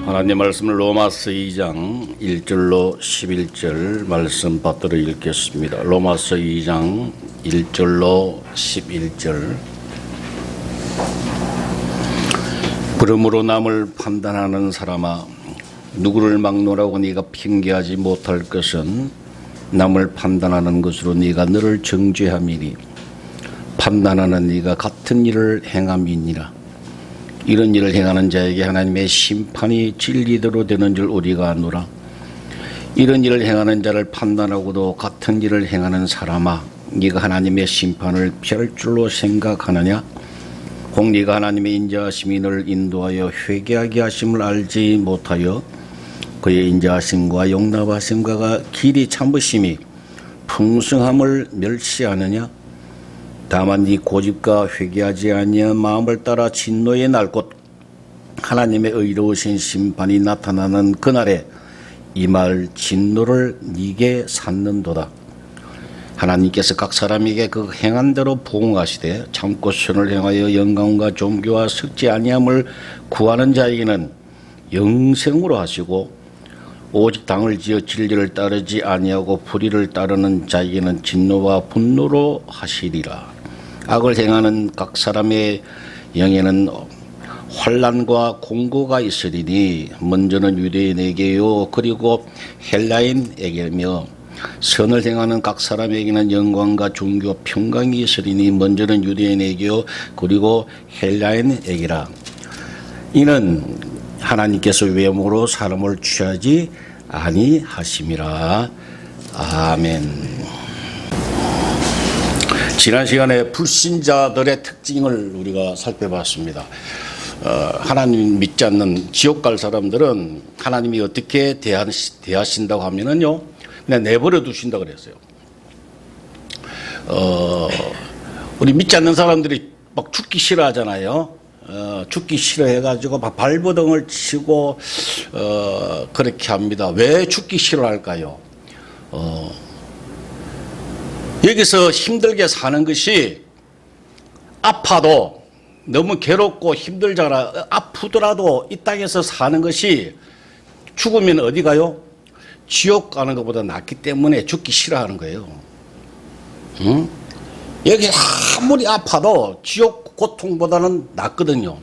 하나님 말씀을 로마서 2장 1절로 11절 말씀 받들어 읽겠습니다. 로마서 2장 1절로 11절. 그러므로 남을 판단하는 사람아, 누구를 막노라고 네가 핑계하지 못할 것은 남을 판단하는 것으로 네가 너를 정죄함이니 판단하는 네가 같은 일을 행함이니라. 이런 일을 행하는 자에게 하나님의 심판이 진리대로 되는 줄 우리가 아노라. 이런 일을 행하는 자를 판단하고도 같은 일을 행하는 사람아, 네가 하나님의 심판을 피할 줄로 생각하느냐? 혹 네가 하나님의 인자하심이 너를 인도하여 회개하게 하심을 알지 못하여 그의 인자하심과 용납하심과 길이 참으심이 풍성함을 멸시하느냐? 다만 네 고집과 회개하지 아니한 마음을 따라 진노의 날 곧 하나님의 의로우신 심판이 나타나는 그날에 임할 진노를 네게 샀는도다. 하나님께서 각 사람에게 그 행한 대로 부응하시되 참고 선을 행하여 영광과 존귀와 썩지 아니함을 구하는 자에게는 영생으로 하시고, 오직 당을 지어 진리를 따르지 아니하고 불의를 따르는 자에게는 진노와 분노로 하시리라. 악을 행하는 각 사람의 영에는 환난과 공고가 있으리니 먼저는 유대인에게요 그리고 헬라인에게며, 선을 행하는 각 사람에게는 영광과 존귀와 평강이 있으리니 먼저는 유대인에게요 그리고 헬라인에게라. 이는 하나님께서 외모로 사람을 취하지 아니하심이라. 아멘. 지난 시간에 불신자들의 특징을 우리가 살펴봤습니다. 하나님 믿지 않는 지옥 갈 사람들은 하나님이 어떻게 대하신다고 하면은요, 그냥 내버려 두신다 그랬어요. 우리 믿지 않는 사람들이 막 죽기 싫어하잖아요. 죽기 싫어해가지고 막 발버둥을 치고 그렇게 합니다. 왜 죽기 싫어할까요? 여기서 힘들게 사는 것이, 아파도 너무 괴롭고 힘들잖아. 아프더라도 이 땅에서 사는 것이 죽으면 어디 가요? 지옥 가는 것보다 낫기 때문에 죽기 싫어하는 거예요. 응? 여기 아무리 아파도 지옥 고통보다는 낫거든요.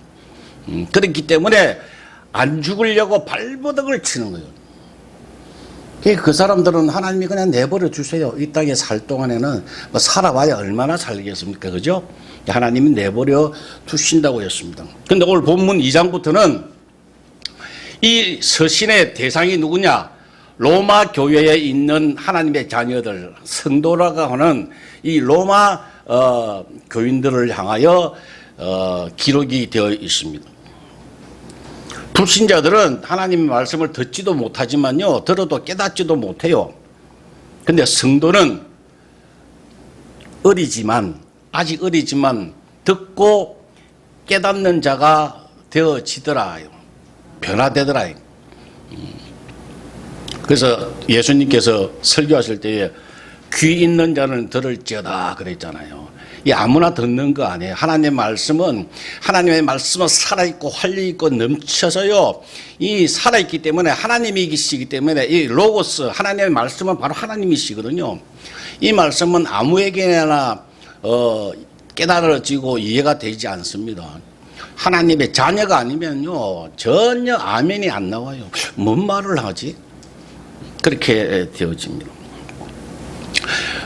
그렇기 때문에 안 죽으려고 발버둥을 치는 거예요. 그 사람들은 하나님이 그냥 내버려 주세요. 이 땅에 살 동안에는 뭐 살아봐야 얼마나 살겠습니까? 그죠? 하나님이 내버려 두신다고 했습니다. 근데 오늘 본문 2장부터는 이 서신의 대상이 누구냐? 로마 교회에 있는 하나님의 자녀들, 성도라고 하는 이 로마 교인들을 향하여 기록이 되어 있습니다. 불신자들은 하나님의 말씀을 듣지도 못하지만요, 들어도 깨닫지도 못해요. 근데 성도는 아직 어리지만 듣고 깨닫는 자가 되어지더라, 변화되더라. 그래서 예수님께서 설교하실 때에 귀 있는 자는 들을지어다 그랬잖아요. 이 아무나 듣는 거 아니에요. 하나님의 말씀은 살아있고 활력있고 넘쳐서요, 이 살아있기 때문에 하나님이시기 때문에 이 로고스, 하나님의 말씀은 바로 하나님이시거든요. 이 말씀은 아무에게나 깨달아지고 이해가 되지 않습니다. 하나님의 자녀가 아니면요 전혀 아멘이 안 나와요. 뭔 말을 하지? 그렇게 되어집니다.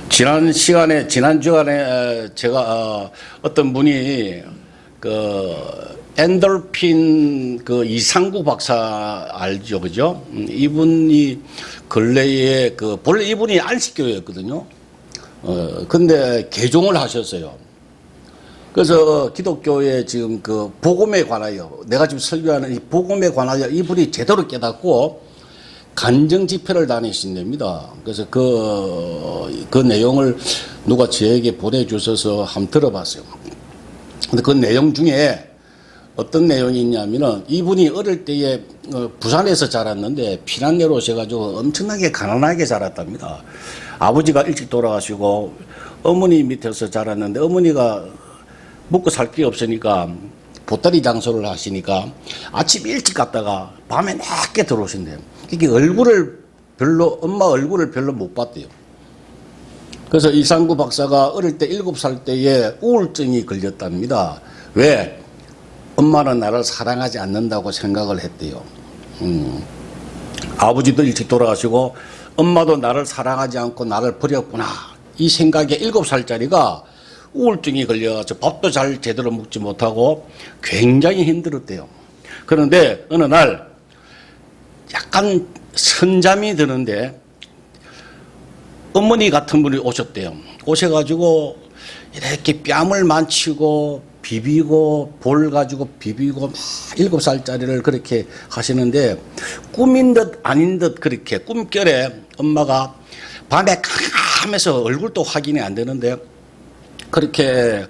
지난 주간에 제가 어떤 분이 엔돌핀 이상구 박사 알죠, 그죠? 이분이 근래에 본래 이분이 안식교였거든요. 근데 개종을 하셨어요. 그래서 기독교의 지금 복음에 관하여, 내가 지금 설교하는 이 복음에 관하여 이분이 제대로 깨닫고 간증 집회를 다니신답니다. 그래서 그 내용을 누가 저에게 보내주셔서 한번 들어봤어요. 근데 그 내용 중에 어떤 내용이 있냐면은, 이분이 어릴 때에 부산에서 자랐는데 피난내로 오셔가지고 엄청나게 가난하게 자랐답니다. 아버지가 일찍 돌아가시고 어머니 밑에서 자랐는데, 어머니가 먹고 살 게 없으니까 보따리 장소를 하시니까 아침 일찍 갔다가 밤에 늦게 들어오신대요. 이게 엄마 얼굴을 별로 못 봤대요. 그래서 이상구 박사가 어릴 때 7살 때에 우울증이 걸렸답니다. 왜? 엄마는 나를 사랑하지 않는다고 생각을 했대요. 아버지도 일찍 돌아가시고 엄마도 나를 사랑하지 않고 나를 버렸구나. 이 생각에 7살짜리가 우울증이 걸려서 밥도 잘 제대로 먹지 못하고 굉장히 힘들었대요. 그런데 어느 날 약간 선잠이 드는데 어머니 같은 분이 오셨대요. 오셔가지고 이렇게 뺨을 만치고 비비고 볼 가지고 비비고 막 7살짜리를 그렇게 하시는데 꿈인 듯 아닌 듯 그렇게 꿈결에 엄마가 밤에 캄캄해서 얼굴도 확인이 안 되는데 그렇게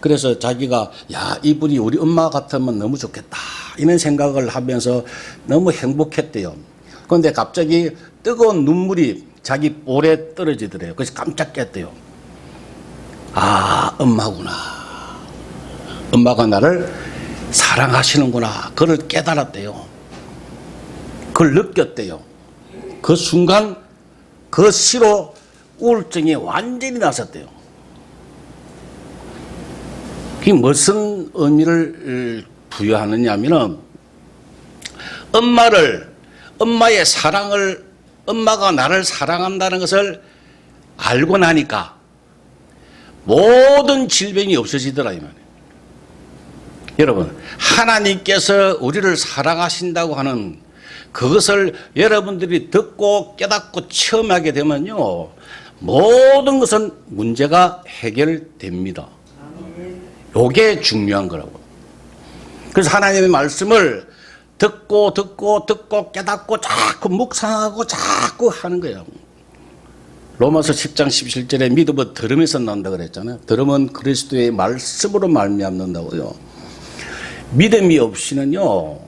그래서 자기가 야 이분이 우리 엄마 같으면 너무 좋겠다 이런 생각을 하면서 너무 행복했대요. 그런데 갑자기 뜨거운 눈물이 자기 볼에 떨어지더래요. 그래서 깜짝 깼대요. 아 엄마구나. 엄마가 나를 사랑하시는구나. 그걸 깨달았대요. 그걸 느꼈대요. 그 순간 그 시로 우울증이 완전히 나섰대요. 그게 무슨 의미를 부여하느냐 하면은 엄마의 사랑을 엄마가 나를 사랑한다는 것을 알고 나니까 모든 질병이 없어지더라 이 말이에요. 여러분 하나님께서 우리를 사랑하신다고 하는 그것을 여러분들이 듣고 깨닫고 체험하게 되면요 모든 것은 문제가 해결됩니다. 이게 중요한 거라고. 그래서 하나님의 말씀을 듣고 깨닫고 자꾸 묵상하고 자꾸 하는 거예요. 로마서 10장 17절에 믿음은 들음에서 난다 그랬잖아요. 들음은 그리스도의 말씀으로 말미암는다고요. 믿음이 없이는요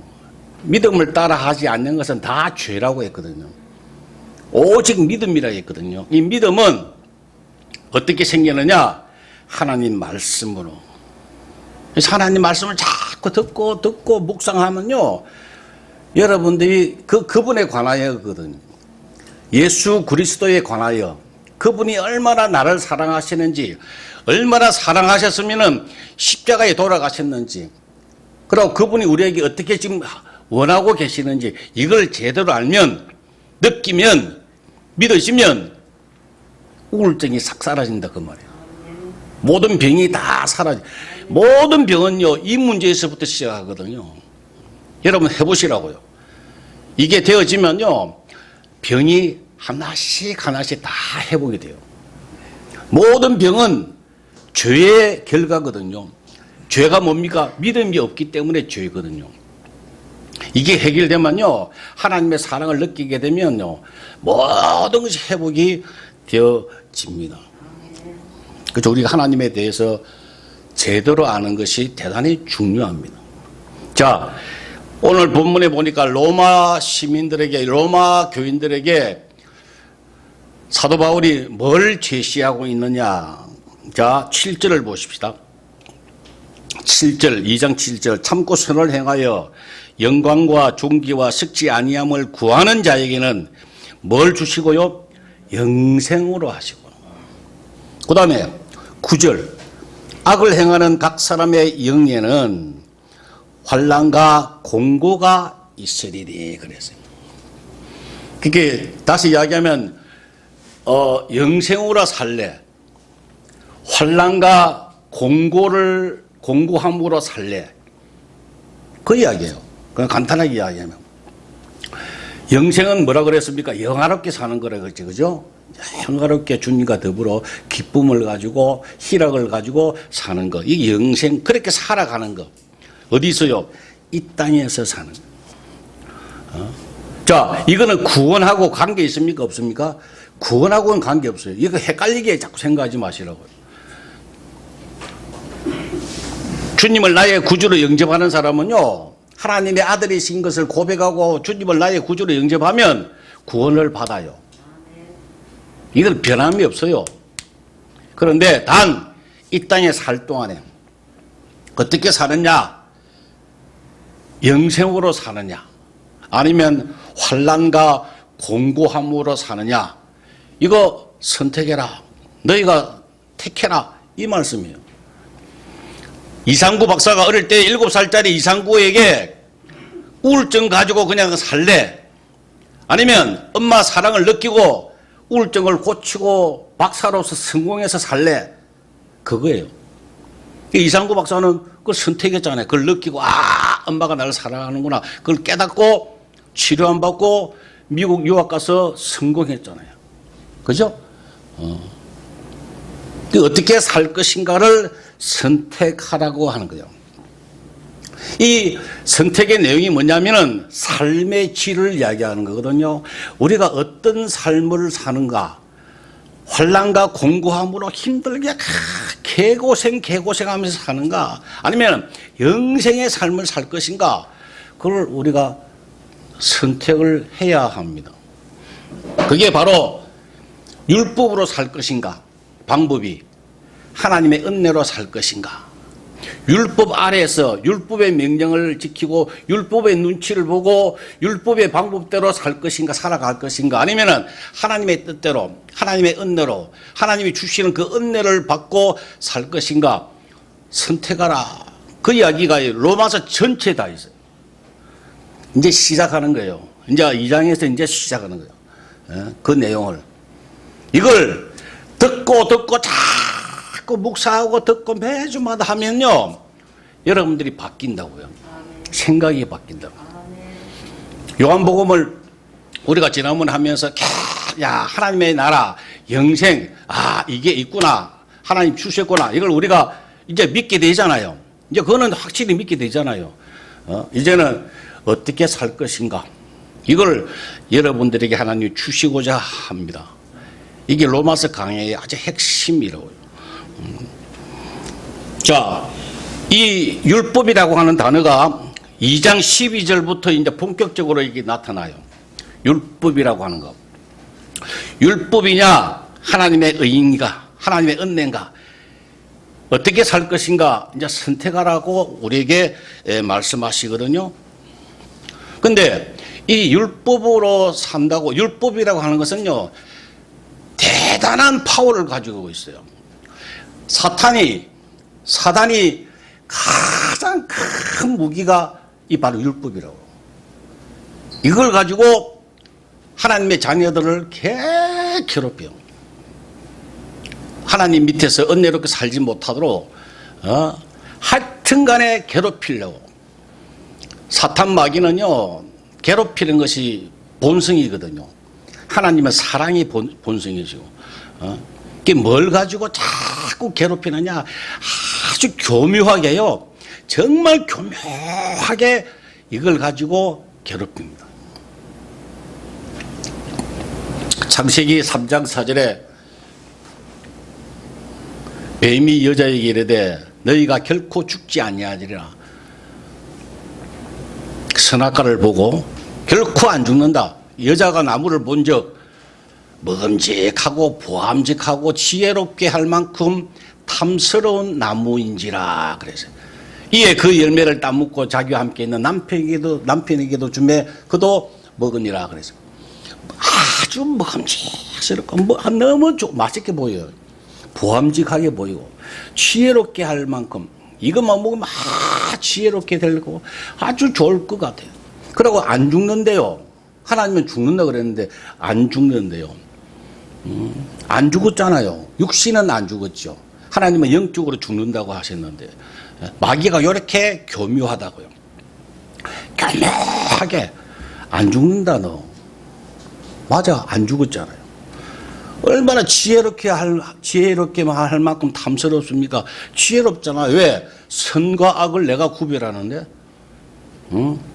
믿음을 따라 하지 않는 것은 다 죄라고 했거든요. 오직 믿음이라고 했거든요. 이 믿음은 어떻게 생기느냐? 하나님 말씀으로. 그래서 하나님 말씀을 자꾸 듣고 묵상하면요 여러분들이 그분에 관하여거든요. 예수 그리스도에 관하여 그분이 얼마나 나를 사랑하시는지 얼마나 사랑하셨으면 십자가에 돌아가셨는지 그리고 그분이 우리에게 어떻게 지금 원하고 계시는지 이걸 제대로 알면 느끼면 믿으시면 우울증이 싹 사라진다 그 말이에요. 모든 병이 다 사라져. 모든 병은요 이 문제에서부터 시작하거든요. 여러분 해보시라고요. 이게 되어지면요 병이 하나씩 다 회복이 돼요. 모든 병은 죄의 결과거든요. 죄가 뭡니까? 믿음이 없기 때문에 죄거든요. 이게 해결되면요 하나님의 사랑을 느끼게 되면요 모든 것이 회복이 되어집니다. 그래서 우리가 하나님에 대해서 제대로 아는 것이 대단히 중요합니다. 자, 오늘 본문에 보니까 로마 시민들에게 로마 교인들에게 사도 바울이 뭘 제시하고 있느냐. 자 7절을 보십시다. 7절 2장 7절 참고 선을 행하여 영광과 존귀와 썩지 아니함을 구하는 자에게는 뭘 주시고요? 영생으로 하시고. 그 다음에 9절 악을 행하는 각 사람의 영예는 환난과 공고가 있으리니 그랬어요. 그게 다시 이야기하면 영생으로 살래 환난과 공고함으로 살래 그 이야기예요. 그냥 간단하게 이야기하면 영생은 뭐라 그랬습니까? 영화롭게 사는 거라 그랬지, 그죠? 평화롭게 주님과 더불어 기쁨을 가지고 희락을 가지고 사는 것. 이게 영생, 그렇게 살아가는 것. 어디서요? 이 땅에서 사는 것. 자, 이거는 구원하고 관계 있습니까? 없습니까? 구원하고는 관계 없어요. 이거 헷갈리게 자꾸 생각하지 마시라고요. 주님을 나의 구주로 영접하는 사람은요, 하나님의 아들이신 것을 고백하고 주님을 나의 구주로 영접하면 구원을 받아요. 이건 변함이 없어요. 그런데 단 이 땅에 살 동안에 어떻게 사느냐? 영생으로 사느냐, 아니면 환난과 공고함으로 사느냐, 이거 선택해라. 너희가 택해라. 이 말씀이에요. 이상구 박사가 어릴 때 7살짜리 이상구에게 우울증 가지고 그냥 살래? 아니면 엄마 사랑을 느끼고 우울증을 고치고 박사로서 성공해서 살래? 그거예요. 이상구 박사는 그걸 선택했잖아요. 그걸 느끼고, 엄마가 나를 사랑하는구나. 그걸 깨닫고 치료 안 받고 미국 유학 가서 성공했잖아요. 그죠? 어떻게 살 것인가를 선택하라고 하는 거예요. 이 선택의 내용이 뭐냐면은 삶의 질을 이야기하는 거거든요. 우리가 어떤 삶을 사는가, 환난과 공고함으로 힘들게 개고생하면서 사는가, 아니면 영생의 삶을 살 것인가, 그걸 우리가 선택을 해야 합니다. 그게 바로 율법으로 살 것인가, 방법이 하나님의 은혜로 살 것인가, 율법 아래에서 율법의 명령을 지키고 율법의 눈치를 보고 율법의 방법대로 살 것인가, 살아갈 것인가, 아니면은 하나님의 뜻대로 하나님의 은혜로 하나님이 주시는 그 은혜를 받고 살 것인가 선택하라. 그 이야기가 로마서 전체에 다 있어요. 이제 시작하는 거예요. 이제 2장에서 이제 시작하는 거예요. 그 내용을. 이걸 듣고 자꾸 묵상하고 듣고 매주마다 하면요, 여러분들이 바뀐다고요. 생각이 바뀐다고. 요한복음을 우리가 지난번 하면서 하나님의 나라, 영생, 이게 있구나, 하나님 주셨구나, 이걸 우리가 이제 믿게 되잖아요. 이제 그거는 확실히 믿게 되잖아요. 이제는 어떻게 살 것인가, 이걸 여러분들에게 하나님이 주시고자 합니다. 이게 로마서 강해의 아주 핵심이라고요. 자, 이 율법이라고 하는 단어가 2장 12절부터 이제 본격적으로 이게 나타나요. 율법이라고 하는 거. 율법이냐, 하나님의 의인가, 하나님의 은혜인가, 어떻게 살 것인가, 이제 선택하라고 우리에게 말씀하시거든요. 근데 이 율법으로 산다고, 율법이라고 하는 것은요, 대단한 파워를 가지고 있어요. 사단이 가장 큰 무기가 이 바로 율법이라고. 이걸 가지고 하나님의 자녀들을 괴롭혀요. 하나님 밑에서 은혜롭게 살지 못하도록 하여튼 간에 괴롭히려고. 사탄 마귀는요, 괴롭히는 것이 본성이거든요. 하나님은 사랑이 본성이시고, 이게 뭘 가지고 자꾸 괴롭히느냐, 아주 교묘하게요, 정말 교묘하게 이걸 가지고 괴롭힙니다. 창세기 3장 4절에 뱀이 여자에게 이르되 너희가 결코 죽지 아니하리라. 선악과를 보고 결코 안 죽는다. 여자가 나무를 본즉 먹음직하고 보암직하고 지혜롭게 할 만큼 탐스러운 나무인지라. 그래서 이에 그 열매를 따먹고 자기와 함께 있는 남편에게도 주매 그도 먹으니라. 그래서 아주 먹음직스럽고 너무 맛있게 보여요. 보암직하게 보이고 지혜롭게 할 만큼, 이것만 먹으면 지혜롭게 되고 아주 좋을 것 같아요. 그리고 안 죽는데요. 하나님은 죽는다 그랬는데 안 죽는데요. 안 죽었잖아요. 육신은 안 죽었죠. 하나님은 영적으로 죽는다고 하셨는데 마귀가 이렇게 교묘하다고요. 교묘하게 안 죽는다. 너 맞아, 안 죽었잖아요. 얼마나 지혜롭게만 할 만큼 탐스럽습니까? 지혜롭잖아. 왜? 선과 악을 내가 구별하는데,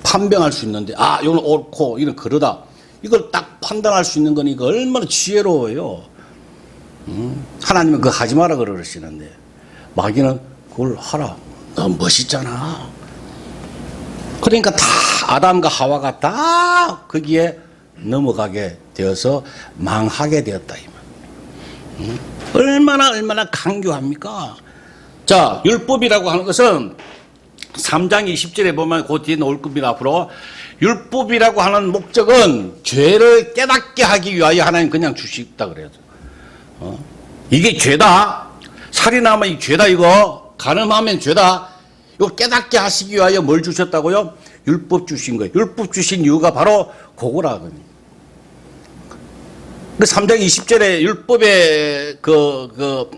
판명할 수 있는데, 이건 옳고, 이건 그러다. 이걸 딱 판단할 수 있는 거니까 얼마나 지혜로워요. 하나님은 그거 하지 마라 그러시는데, 마귀는 그걸 하라. 너 멋있잖아. 그러니까 다 아담과 하와가 다 거기에 넘어가게 되어서 망하게 되었다. 얼마나 강교합니까? 자, 율법이라고 하는 것은 3장 20절에 보면 그 뒤에 나올 겁니다. 앞으로 율법이라고 하는 목적은 죄를 깨닫게 하기 위하여 하나님 그냥 주시다 그래요. 이게 죄다. 살인하면 이 죄다 이거. 간음하면 죄다. 이거 깨닫게 하시기 위하여 뭘 주셨다고요? 율법 주신 거예요. 율법 주신 이유가 바로 그거라거든요. 그 3장 20절에 율법의 그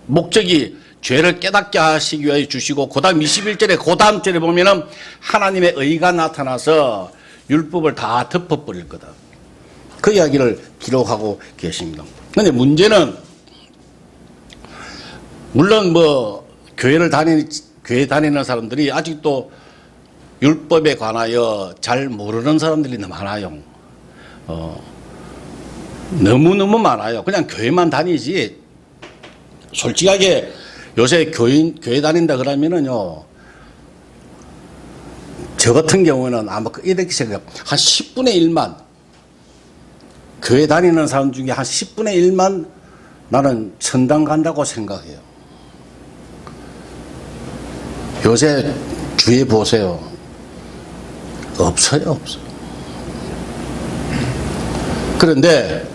목적이 죄를 깨닫게 하시기 위하여 주시고, 그 다음 21절에 그 다음 절에 보면은 하나님의 의가 나타나서 율법을 다 덮어버릴 거다. 그 이야기를 기록하고 계십니다. 근데 문제는, 물론 뭐, 교회 다니는 사람들이 아직도 율법에 관하여 잘 모르는 사람들이 많아요. 너무너무 많아요. 그냥 교회만 다니지. 솔직하게 요새 교회 다닌다 그러면은요, 저 같은 경우는 아마 이렇게 생각해요. 한 10분의 1만, 교회 다니는 사람 중에 한 10분의 1만 나는 천당 간다고 생각해요. 요새 주위에 보세요. 없어요. 그런데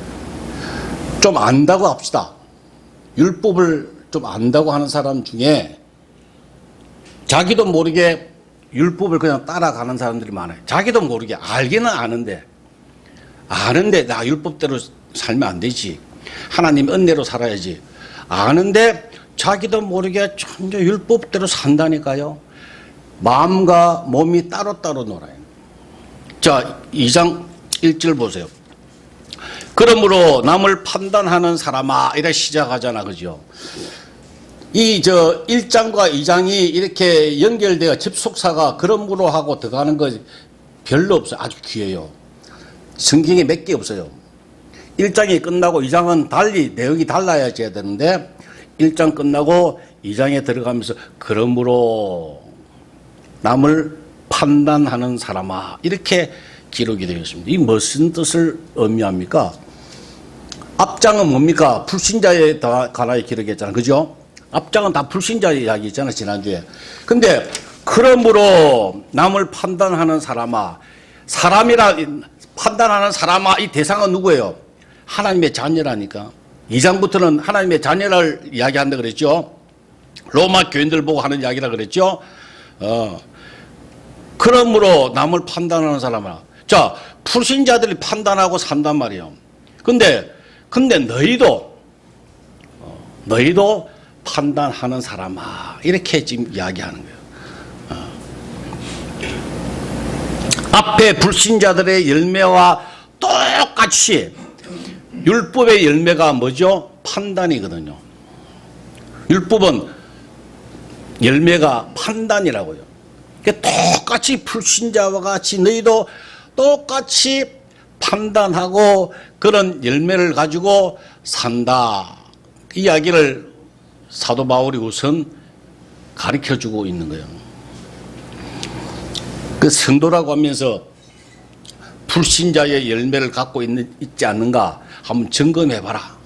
좀 안다고 합시다. 율법을 좀 안다고 하는 사람 중에 자기도 모르게 율법을 그냥 따라가는 사람들이 많아요. 자기도 모르게 알기는 아는데 나 율법대로 살면 안 되지. 하나님 은혜로 살아야지. 아는데 자기도 모르게 전혀 율법대로 산다니까요. 마음과 몸이 따로따로 놀아요. 자, 2장 1절 보세요. 그러므로 남을 판단하는 사람아, 이래 시작하잖아, 그죠? 1장과 2장이 이렇게 연결되어 접속사가 그러므로 하고 들어가는 거 별로 없어요. 아주 귀해요. 성경에 몇 개 없어요. 1장이 끝나고 2장은 달리 내용이 달라야 되는데 1장 끝나고 2장에 들어가면서 그러므로 남을 판단하는 사람아, 이렇게 기록이 되어 있습니다. 이 무슨 뜻을 의미합니까? 앞장은 뭡니까? 불신자에 관하여 기록했잖아요. 그죠? 앞장은 다 불신자 이야기 있잖아요. 지난주에. 근데 그러므로 남을 판단하는 사람아, 판단하는 사람아, 이 대상은 누구예요? 하나님의 자녀라니까. 2장부터는 하나님의 자녀를 이야기한다 그랬죠. 로마 교인들 보고 하는 이야기라 그랬죠. 그러므로 남을 판단하는 사람아. 자, 불신자들이 판단하고 산단 말이에요. 근데 너희도 판단하는 사람아, 이렇게 지금 이야기하는 거예요. 앞에 불신자들의 열매와 똑같이 율법의 열매가 뭐죠? 판단이거든요. 율법은 열매가 판단이라고요. 똑같이 불신자와 같이 너희도 똑같이 판단하고 그런 열매를 가지고 산다. 이 이야기를 사도 바울이 우선 가르쳐주고 있는 거예요. 그 성도라고 하면서 불신자의 열매를 갖고 있지 않는가 한번 점검해봐라.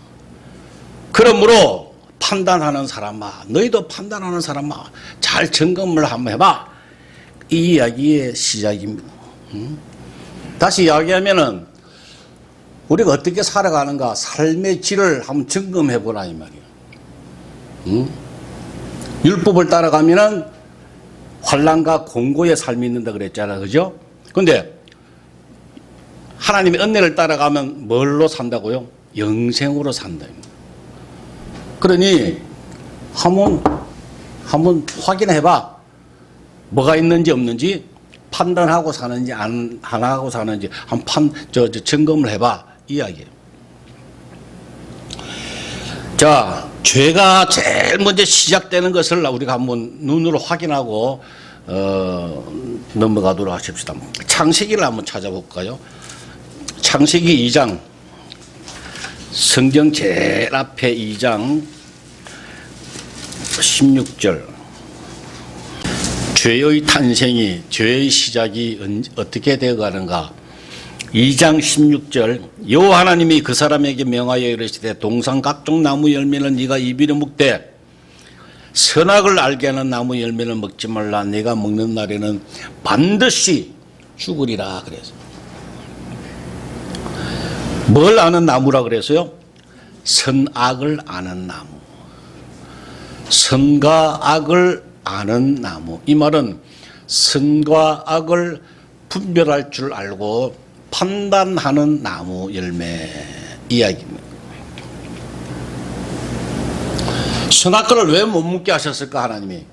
그러므로 판단하는 사람아, 너희도 판단하는 사람아, 잘 점검을 한번 해봐. 이 이야기의 시작입니다. 다시 이야기하면은 우리가 어떻게 살아가는가, 삶의 질을 한번 점검해보라 이 말이에요. 율법을 따라가면은 환난과 공고의 삶이 있는다 그랬잖아, 그죠? 근데 하나님의 은혜를 따라가면 뭘로 산다고요? 영생으로 산다. 그러니 한번 확인해봐. 뭐가 있는지 없는지, 판단하고 사는지 안 하고 사는지 한번 점검을 해봐, 이 이야기예요. 자, 죄가 제일 먼저 시작되는 것을 우리가 한번 눈으로 확인하고 넘어가도록 하십시다. 창세기를 한번 찾아볼까요? 창세기 2장, 성경 제일 앞에 2장 16절. 죄의 탄생이, 죄의 시작이 어떻게 되어가는가. 2장 16절. 여호와 하나님이 그 사람에게 명하여 이르시되 동산 각종 나무 열매는 네가 입으로 먹되 선악을 알게 하는 나무 열매를 먹지 말라. 내가 먹는 날에는 반드시 죽으리라 그래서. 뭘 아는 나무라 그래서요? 선악을 아는 나무. 선과 악을 아는 나무. 이 말은 선과 악을 분별할 줄 알고 판단하는 나무 열매 이야기입니다. 선악과를 왜 못 먹게 하셨을까 하나님이?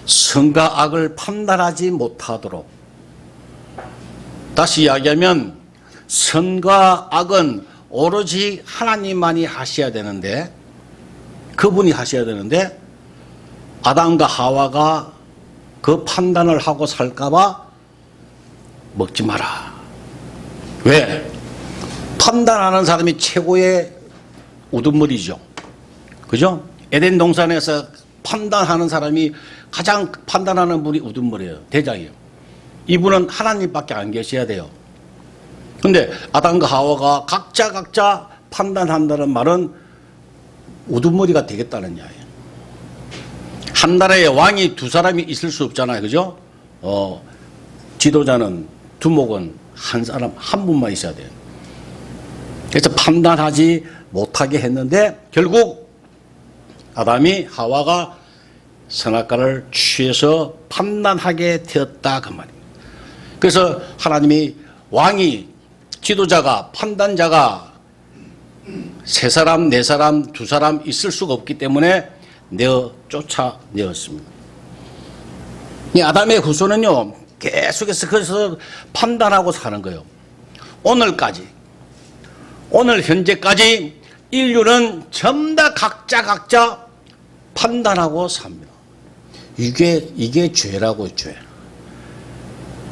선과 악을 판단하지 못하도록. 다시 이야기하면 선과 악은 오로지 하나님만이 하셔야 되는데, 그분이 하셔야 되는데 아담과 하와가 그 판단을 하고 살까봐 먹지 마라. 왜? 판단하는 사람이 최고의 우두머리죠. 그죠? 에덴 동산에서 판단하는 사람이 가장 판단하는 분이 우두머리예요. 대장이에요. 이분은 하나님밖에 안 계셔야 돼요. 근데 아담과 하와가 각자 판단한다는 말은 우두머리가 되겠다는 이야기예요. 한 나라에 왕이 두 사람이 있을 수 없잖아요. 그죠? 지도자는, 두목은 한 사람, 한 분만 있어야 돼요. 그래서 판단하지 못하게 했는데 결국 아담이 하와가 선악과를 취해서 판단하게 되었다 그 말입니다. 그래서 하나님이 왕이, 지도자가, 판단자가 세 사람, 네 사람, 두 사람 있을 수가 없기 때문에 쫓아내었습니다. 이 아담의 후손은요 계속해서 그래서 판단하고 사는 거예요. 오늘 현재까지 인류는 전부 다 각자 판단하고 삽니다. 이게 죄라고. 죄.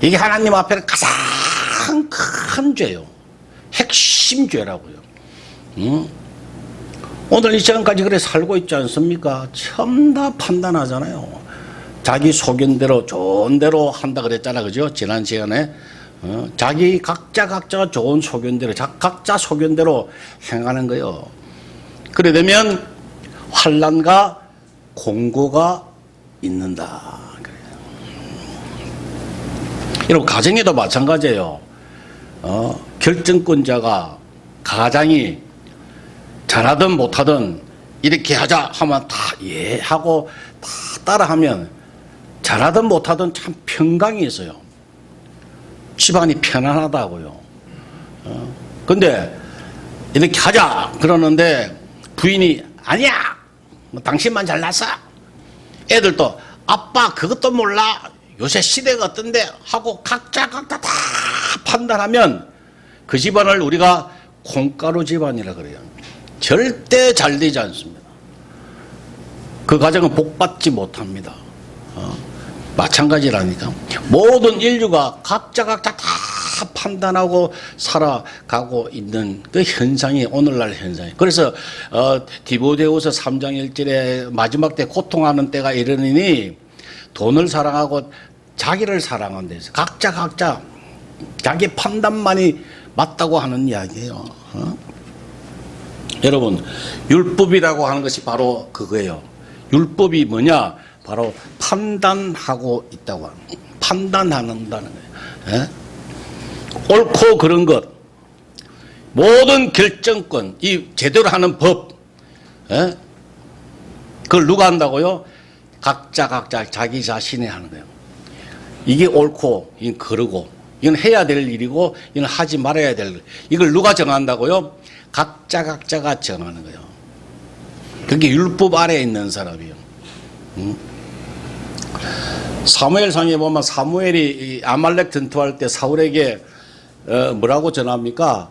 이게 하나님 앞에는 가장 큰 죄요. 핵심 죄라고요. 오늘 이 시간까지 그래 살고 있지 않습니까? 전부 다 판단하잖아요. 자기 소견대로 좋은 대로 한다 그랬잖아. 그죠? 지난 시간에. 자기 각자가 좋은 소견대로, 각자 소견대로 행하는 거예요. 그래 되면 환난과 공고가 있는다. 여러분, 가정에도 마찬가지예요. 결정권자가, 가장이 잘하든 못하든 이렇게 하자 하면 다 예 하고 다 따라하면 잘하든 못하든 참 평강이 있어요. 집안이 편안하다고요. 근데 이렇게 하자 그러는데 부인이 아니야, 뭐 당신만 잘났어. 애들도 아빠 그것도 몰라, 요새 시대가 어떤데 하고 각자 다 판단하면 그 집안을 우리가 콩가루 집안이라 그래요. 절대 잘 되지 않습니다. 그 가정은 복받지 못합니다. 마찬가지라니까. 모든 인류가 각자 다 판단하고 살아가고 있는 그 현상이 오늘날 현상이에요. 그래서 디모데후서 3장 1절에 마지막 때 고통하는 때가 이르느니 돈을 사랑하고 자기를 사랑하는 데서 각자 자기 판단만이 맞다고 하는 이야기예요. 여러분, 율법이라고 하는 것이 바로 그거예요. 율법이 뭐냐? 바로 판단하고 있다고 합니다. 판단한다는 거예요. 예? 옳고 그른 것, 모든 결정권, 이 제대로 하는 법, 예? 그걸 누가 한다고요? 각자 자기 자신이 하는 거예요. 이게 옳고, 이건 그르고, 이건 해야 될 일이고, 이건 하지 말아야 될 일. 이걸 누가 정한다고요? 각자가 정하는 거예요. 그게 율법 아래에 있는 사람이에요. 사무엘상에 보면 사무엘이 아말렉 전투할 때 사울에게 뭐라고 전합니까?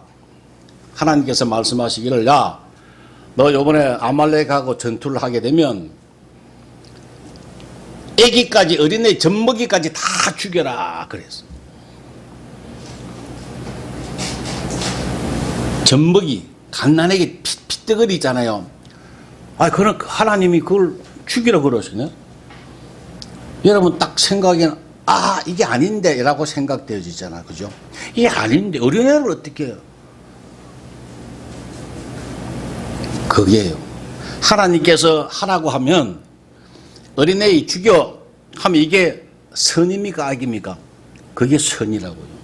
하나님께서 말씀하시기를, 야, 너 이번에 아말렉하고 전투를 하게 되면 애기까지, 어린애 젖먹이까지 다 죽여라 그랬어. 젖먹이, 갓난애기 핏덩어리 있잖아요. 그런 하나님이 그걸 죽이라 그러시네. 여러분 딱 생각에는 이게 아닌데 라고 생각되어지잖아. 그죠? 이게 아닌데 어린애를 어떻게 해요? 그게요. 하나님께서 하라고 하면 어린애 죽여 하면 이게 선입니까 악입니까? 그게 선이라고요.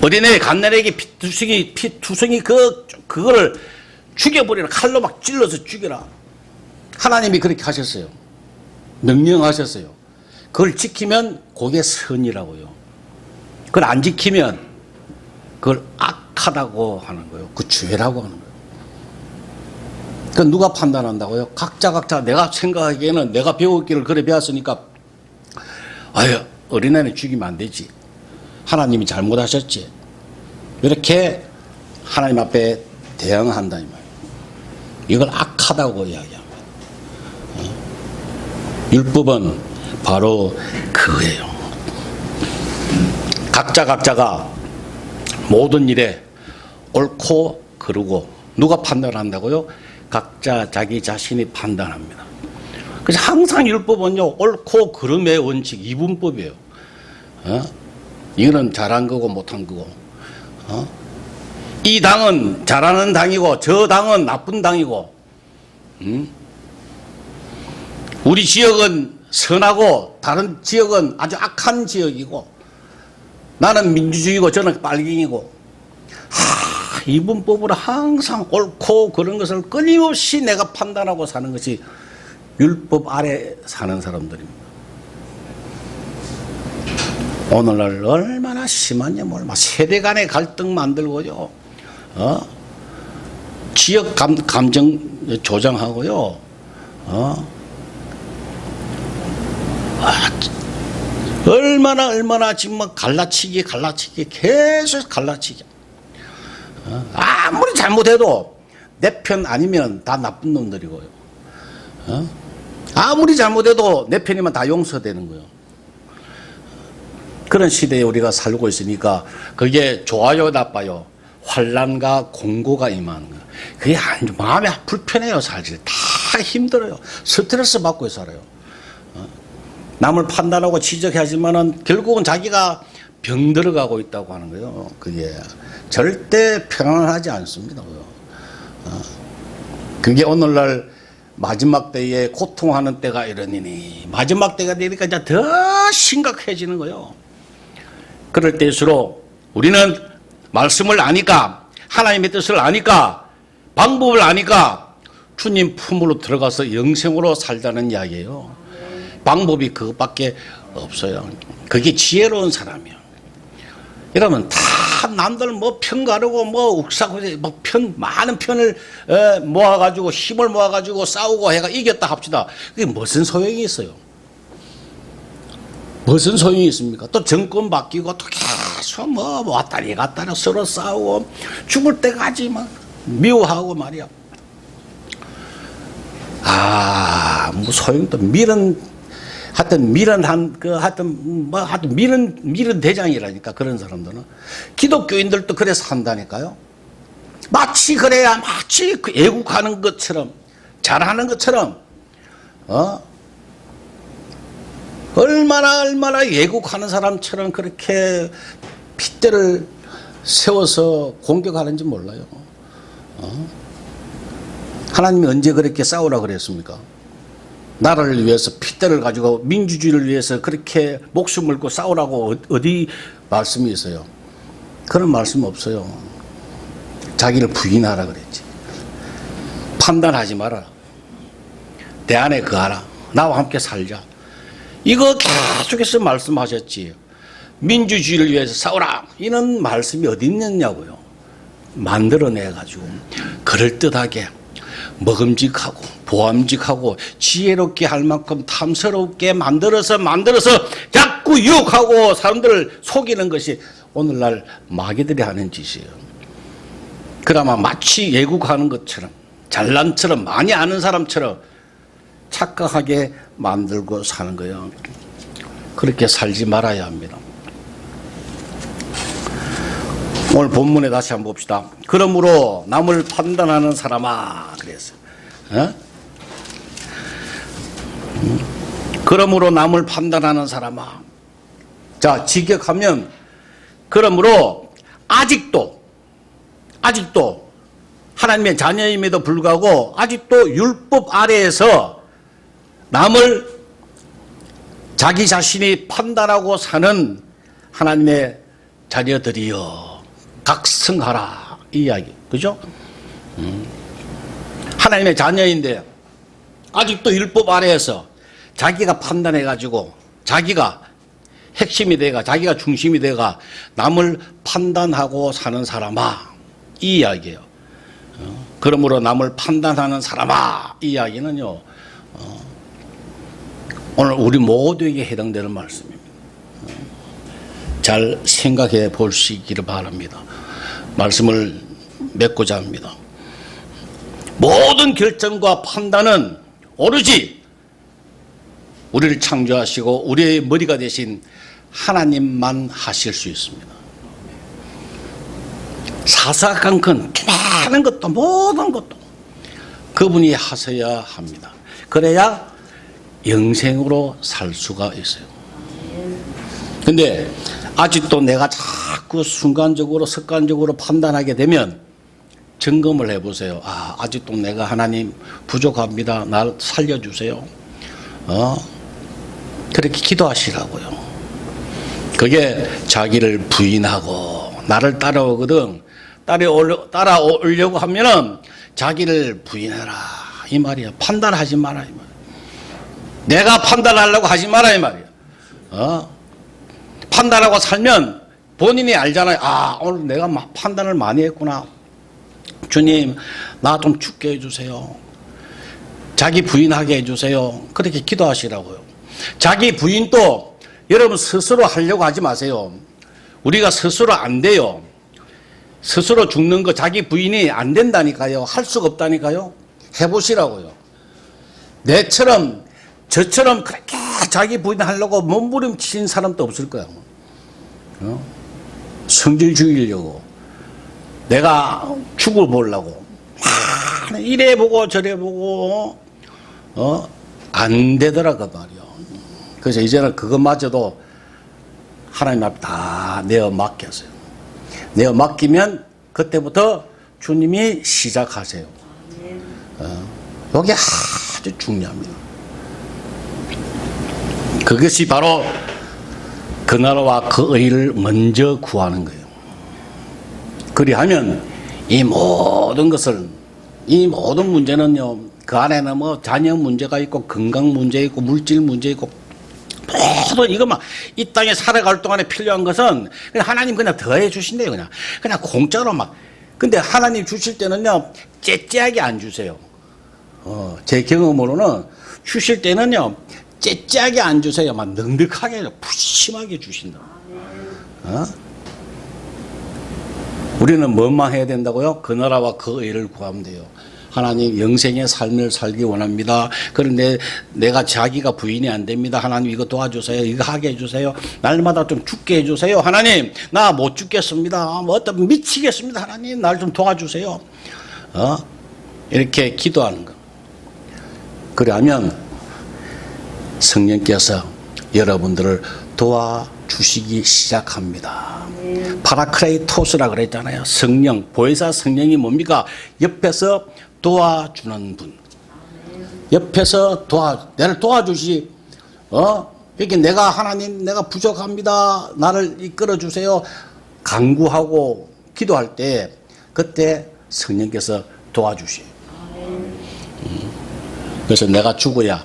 어린애 갓난아기 피투성이 그거를 죽여버리라. 칼로 막 찔러서 죽여라. 하나님이 그렇게 하셨어요. 명령하셨어요. 그걸 지키면 그게 선이라고요. 그걸 안 지키면 그걸 악하다고 하는 거예요. 그 죄라고 하는 거예요. 그 누가 판단한다고요? 각자 내가 생각하기에는 내가 배우기를 그래 배웠으니까 아유 어린애는 죽이면 안 되지. 하나님이 잘못하셨지. 이렇게 하나님 앞에 대응한다 이 말이에요. 이걸 악하다고 이야기합니다. 율법은 바로 그거예요. 각자가 모든 일에 옳고 그르고 누가 판단한다고요? 각자 자기 자신이 판단합니다. 그래서 항상 율법은요 옳고 그름의 원칙 이분법이에요. 이거는 잘한 거고 못한 거고, 이 당은 잘하는 당이고 저 당은 나쁜 당이고, 우리 지역은 선하고 다른 지역은 아주 악한 지역이고, 나는 민주주의고 저는 빨갱이고, 이분법으로 항상 옳고 그런 것을 끊임없이 내가 판단하고 사는 것이 율법 아래 사는 사람들입니다. 오늘날 얼마나 심하냐 몰라. 세대 간의 갈등 만들고요. 지역 감정 조장하고요. 얼마나 지금 갈라치기 계속 갈라치기. 아무리 잘못해도 내 편 아니면 다 나쁜 놈들이고요. 아무리 잘못해도 내 편이면 다 용서되는 거예요. 그런 시대에 우리가 살고 있으니까 그게 좋아요 나빠요, 환난과 공고가 임하는 거예요. 그게 마음이 불편해요. 살지 다 힘들어요. 스트레스 받고 살아요. 남을 판단하고 지적하지만은 결국은 자기가 병 들어가고 있다고 하는 거예요. 그게 절대 편안하지 않습니다. 그게 오늘날 마지막 때에 고통하는 때가 이러니 마지막 때가 되니까 이제 더 심각해지는 거예요. 그럴 때일수록 우리는 말씀을 아니까, 하나님의 뜻을 아니까, 방법을 아니까 주님 품으로 들어가서 영생으로 살자는 이야기예요. 방법이 그것밖에 없어요. 그게 지혜로운 사람이에요. 이러면 다 남들 편가르고 욱사고 많은 편을 모아가지고 힘을 모아가지고 싸우고 해가 이겼다 합시다. 그게 무슨 소용이 있어요? 무슨 소용이 있습니까? 또 정권 바뀌고 또 계속 왔다리 갔다리 서로 싸우고 죽을 때까지 미워하고 말이야. 소용도 하여튼 밀은 대장이라니까. 그런 사람들은 기독교인들도 그래 산다니까요. 마치 애국하는 것처럼 잘하는 것처럼 얼마나 애국하는 사람처럼 그렇게 핏대를 세워서 공격하는지 몰라요. 하나님이 언제 그렇게 싸우라 그랬습니까? 나라를 위해서 핏대를 가지고 민주주의를 위해서 그렇게 목숨 걸고 싸우라고 어디 말씀이 있어요? 그런 말씀 없어요. 자기를 부인하라 그랬지. 판단하지 마라. 내 안에 거하라. 나와 함께 살자. 이거 계속해서 말씀하셨지. 민주주의를 위해서 싸우라. 이런 말씀이 어디 있느냐고요. 만들어내가지고 그럴듯하게 먹음직하고 보암직하고 지혜롭게 할 만큼 탐스럽게 만들어서 자꾸 유혹하고 사람들을 속이는 것이 오늘날 마귀들이 하는 짓이에요. 그나마 마치 애국하는 것처럼 잘난처럼 많이 아는 사람처럼 착각하게 만들고 사는 거예요. 그렇게 살지 말아야 합니다. 오늘 본문에 다시 한번 봅시다. 그러므로 남을 판단하는 사람아 그랬어요. 그러므로 남을 판단하는 사람아. 자, 직역하면 그러므로 아직도 하나님의 자녀임에도 불구하고 아직도 율법 아래에서 남을 자기 자신이 판단하고 사는 하나님의 자녀들이여 각성하라, 이 이야기. 그죠? 하나님의 자녀인데 아직도 율법 아래에서 자기가 판단해가지고 자기가 핵심이 돼가, 자기가 중심이 돼가 남을 판단하고 사는 사람아, 이 이야기예요. 그러므로 남을 판단하는 사람아, 이 이야기는요, 오늘 우리 모두에게 해당되는 말씀입니다. 잘 생각해 볼 수 있기를 바랍니다. 말씀을 맺고자 합니다. 모든 결정과 판단은 오로지 우리를 창조하시고 우리의 머리가 되신 하나님만 하실 수 있습니다. 사사건 큰 많은 것도 모든 것도 그분이 하셔야 합니다. 그래야 영생으로 살 수가 있어요. 근데 아직도 내가 자꾸 순간적으로 습관적으로 판단하게 되면 점검을 해보세요. 아직도 내가 하나님 부족합니다. 날 살려주세요. 그렇게 기도하시라고요. 그게 자기를 부인하고 나를 따라오거든. 따라오려고 하면은 자기를 부인해라, 이 말이야. 판단하지 마라, 이 말이야. 내가 판단하려고 하지 마라, 이 말이야. 판단하고 살면 본인이 알잖아요. 오늘 내가 판단을 많이 했구나. 주님, 나 좀 죽게 해주세요. 자기 부인하게 해주세요. 그렇게 기도하시라고요. 자기 부인도 여러분 스스로 하려고 하지 마세요. 우리가 스스로 안 돼요. 스스로 죽는 거 자기 부인이 안 된다니까요. 할 수가 없다니까요. 해보시라고요. 내처럼 저처럼 그렇게 자기 부인 하려고 몸부림친 사람도 없을 거야. 성질 죽이려고, 내가 죽어보려고 이래 보고 저래 보고 안 되더라, 그 말이야. 그래서 이제는 그것마저도 하나님 앞에 다 내어 맡겼어요. 내어 맡기면 그때부터 주님이 시작하세요. 이게 아주 중요합니다. 그것이 바로 그 나라와 그 의를 먼저 구하는 거예요. 그리하면 이 모든 것을, 이 모든 문제는요, 그 안에는 뭐 자녀 문제가 있고 건강 문제 있고 물질 문제 있고 모든 이것만 이 땅에 살아갈 동안에 필요한 것은 그냥 하나님 그냥 더해 주신대요. 그냥 공짜로 막. 근데 하나님 주실 때는요, 째째하게 안 주세요. 제 경험으로는 주실 때는요, 째째하게 안 주세요. 막 넉넉하게 푸짐하게 주신다. 우리는 뭐만 해야 된다고요? 그 나라와 그 의를 구하면 돼요. 하나님, 영생의 삶을 살기 원합니다. 그런데 내가 자기가 부인이 안 됩니다. 하나님, 이거 도와주세요. 이거 하게 해주세요. 날마다 좀 죽게 해주세요. 하나님, 나 못 죽겠습니다. 어떤 미치겠습니다. 하나님, 날 좀 도와주세요. 이렇게 기도하는 거. 그러면 성령께서 여러분들을 도와주시기 시작합니다. 파라크레이토스라 그랬잖아요. 성령, 보혜사 성령이 뭡니까? 옆에서 도와주는 분. 옆에서 내를 도와주시. 이렇게 내가 하나님, 내가 부족합니다. 나를 이끌어 주세요. 간구하고 기도할 때 그때 성령께서 도와주시. 그래서 내가 죽어야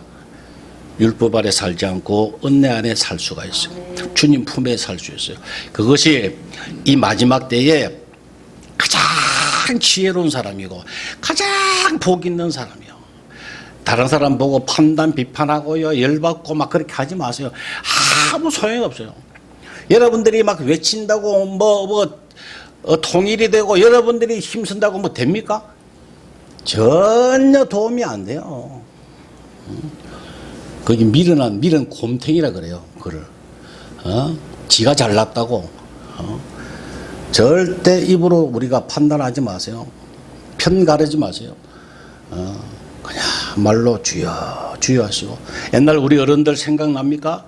율법 아래 살지 않고 은혜 안에 살 수가 있어요. 주님 품에 살 수 있어요. 그것이 이 마지막 때에 가장 지혜로운 사람이고 가장 복 있는 사람이요. 다른 사람 보고 판단 비판하고요, 열받고 막 그렇게 하지 마세요. 아무 소용이 없어요. 여러분들이 막 외친다고 통일이 되고 여러분들이 힘쓴다고 뭐 됩니까? 전혀 도움이 안 돼요. 거기 미련 곰탱이라 그래요. 그를 지가 잘났다고 절대 입으로 우리가 판단하지 마세요. 편 가르지 마세요. 그냥 말로 주여 주여 하시고. 옛날 우리 어른들 생각납니까?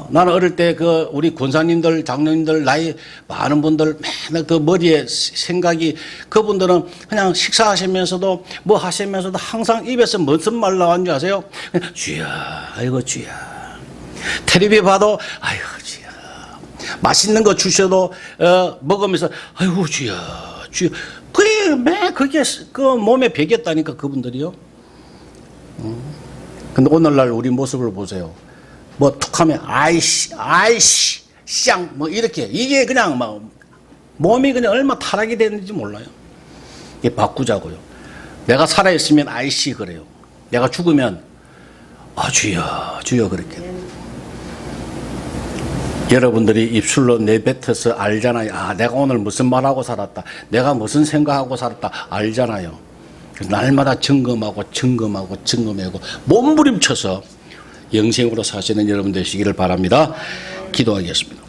나는 어릴 때 우리 권사님들, 장로님들, 나이 많은 분들 맨날 그 머리에 생각이, 그분들은 그냥 식사하시면서도 뭐 하시면서도 항상 입에서 무슨 말 나온 줄 아세요? 그냥 주야, 아이고 주야. 텔레비 봐도 아이고 주야. 맛있는 거 주셔도 먹으면서 아이고 주야, 주야. 그게 매 그게 그 몸에 배겼다니까 그분들이요. 근데 오늘날 우리 모습을 보세요. 뭐 툭하면 아이씨 쌍 뭐 이렇게, 이게 그냥 막 몸이 그냥 얼마 타락이 됐는지 몰라요. 이게 바꾸자고요. 내가 살아있으면 아이씨 그래요. 내가 죽으면 주여 주여 그렇게. 여러분들이 입술로 내뱉어서 알잖아요. 내가 오늘 무슨 말하고 살았다, 내가 무슨 생각하고 살았다 알잖아요. 날마다 점검하고 몸부림쳐서 영생으로 사시는 여러분 되시기를 바랍니다. 기도하겠습니다.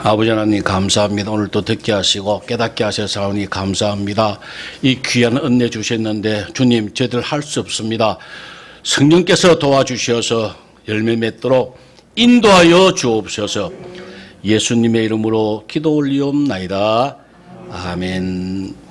아버지 하나님 감사합니다. 오늘 또 듣게 하시고 깨닫게 하셔서 하오니 감사합니다. 이 귀한 은혜 주셨는데 주님, 저희들 할 수 없습니다. 성령께서 도와주셔서 열매 맺도록 인도하여 주옵소서. 예수님의 이름으로 기도 올리옵나이다. 아멘.